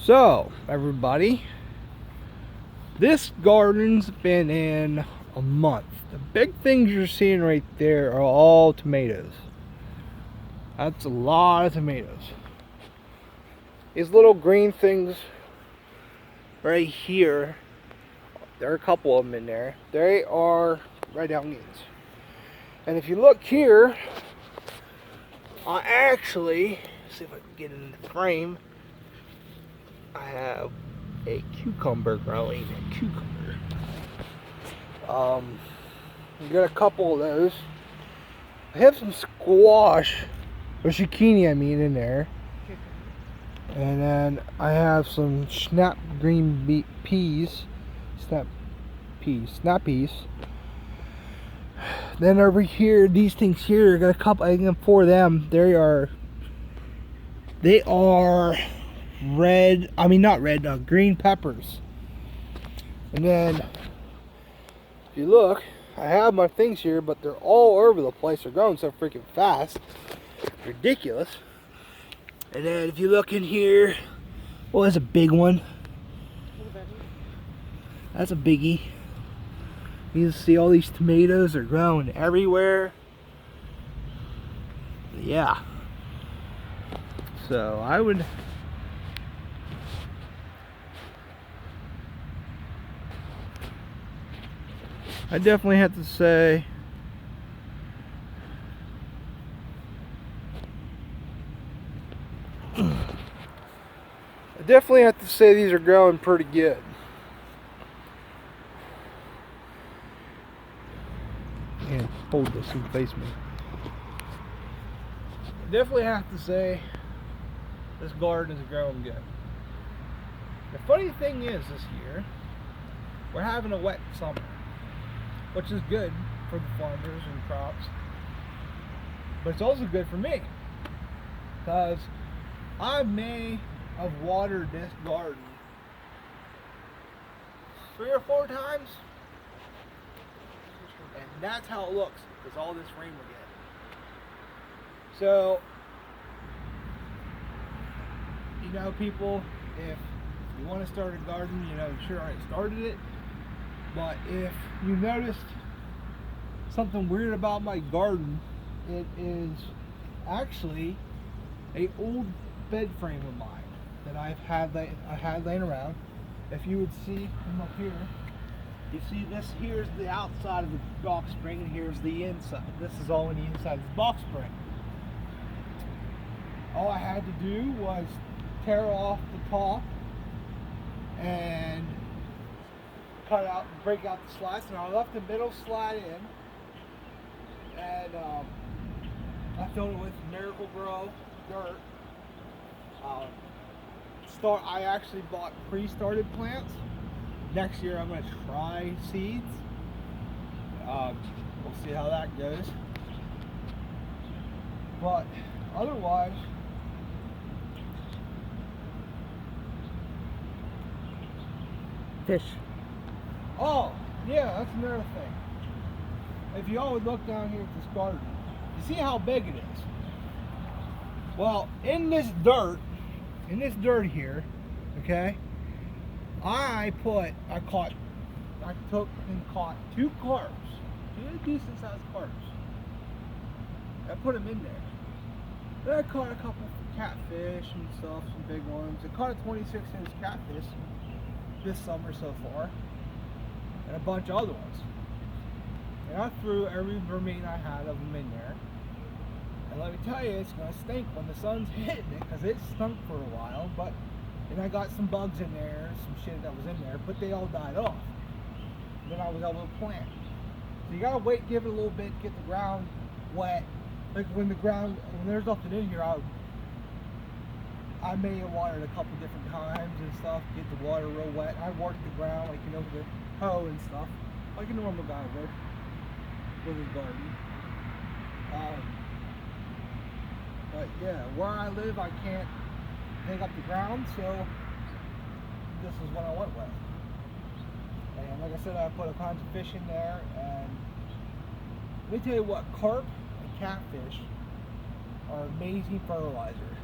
So, everybody, this garden's been in a month. The big things you're seeing right there are all tomatoes. That's a lot of tomatoes. These little green things right here, there are a couple of them in there. They are red onions. And if you look here, I actually, see if I can get it in the frame, I have a cucumber growing. A cucumber. You got a couple of those. I have some squash, or zucchini, I mean, in there. And then I have some snap green peas. Snap peas. Then over here, these things here, I got a couple, I got 4 of them. They are red, I mean not red, green peppers. And then, if you look, I have my things here, but they're all over the place. They're growing so freaking fast. Ridiculous. And then if you look in here, well, that's a big one. That's a biggie. You can see all these tomatoes are growing everywhere. Yeah. So I definitely have to say these are growing pretty good. And hold this and face me. I definitely have to say this garden is growing good. The funny thing is, this year we're having a wet summer, which is good for the farmers and crops, but it's also good for me because I may have watered this garden 3 or 4 times, and that's how it looks because all this rain we get. So, you know, people, if you want to start a garden, you know, sure, I started it, but if you noticed something weird about my garden, it is actually a old bed frame of mine that I had laying around. If you would see from up here, you see this here's the outside of the box spring, and here's the inside. This is all in the inside of the box spring. All I had to do was tear off the top and break out the slats, and I left the middle slat in, and I filled it with Miracle-Gro dirt. I actually bought pre-started plants. Next year I'm going to try seeds. We'll see how that goes. But otherwise, Fish. oh yeah, that's another thing. If you all would look down here at this garden, you see how big it is. Well, in this dirt here, okay, I took and caught 2 carps, 2 decent sized carps. I put them in there. Then I caught a couple catfish and stuff, some big ones. I caught a 26-inch catfish this summer so far, and a bunch of other ones. And I threw every vermine I had of them in there. And let me tell you, it's going to stink when the sun's hitting it, because it stunk for a while. And I got some bugs in there, some shit that was in there, but they all died off. Then I was able to plant. So you gotta wait, give it a little bit, get the ground wet. Like when there's nothing in here, I may have watered a couple different times and stuff, get the water real wet. I worked the ground, like, you know, with a hoe and stuff, like a normal guy would with his garden. But yeah, where I live, I can't dig up the ground, so this is what I went with. And like I said, I put a bunch of fish in there, and let me tell you what, carp and catfish are amazing fertilizer.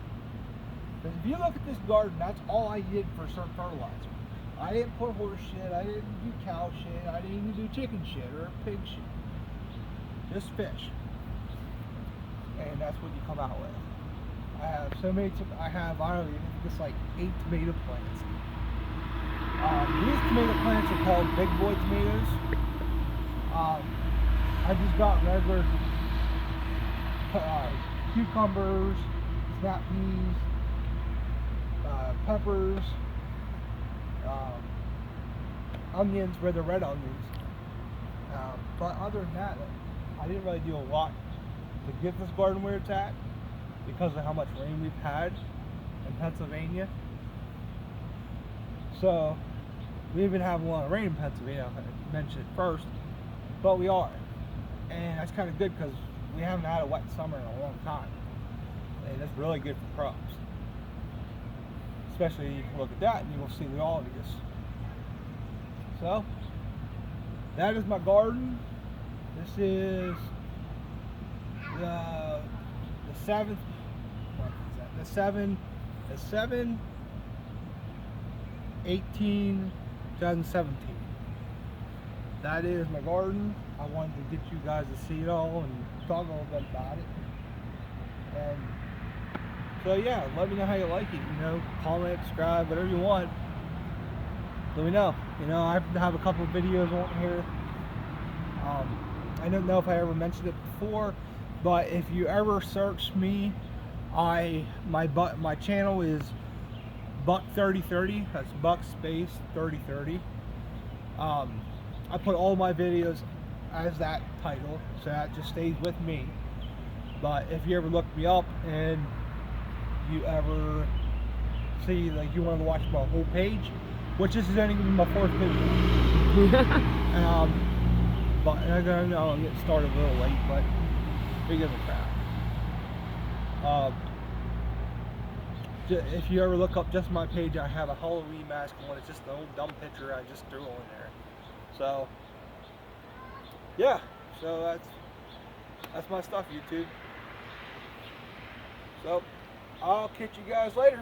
Because if you look at this garden, that's all I did for fertilizer. I didn't put horse shit, I didn't do cow shit, I didn't even do chicken shit or pig shit. Just fish. And that's what you come out with. I have so many, I don't know, just like 8 tomato plants. These tomato plants are called Big Boy tomatoes. I just got regular cucumbers, snap peas, peppers, onions, where they're red onions. But other than that, I didn't really do a lot to get this garden where it's at because of how much rain we've had in Pennsylvania. So we've been having a lot of rain in Pennsylvania. I mentioned it first, but we are, and that's kind of good because we haven't had a wet summer in a long time, and that's really good for crops. Especially you can look at that and you will see the all these. So that is my garden. This is the 7th. What is that? The 7/18/2017. That is my garden. I wanted to get you guys to see it all and talk a little bit about it. And so yeah, let me know how you like it. You know, comment, subscribe, whatever you want. Let me know. You know, I have a couple of videos on here. I don't know if I ever mentioned it before, but if you ever search me, my channel is Buck3030. That's Buck space 3030. I put all my videos as that title, so that just stays with me. But if you ever look me up and you ever see like you want to watch my whole page, which this is only going to be my 4th video. But I know I'm getting started a little late, but who gives a crap. If you ever look up just my page, I have a Halloween mask on. It's just an old dumb picture I just threw on there. So yeah, so that's my stuff, YouTube. So I'll catch you guys later.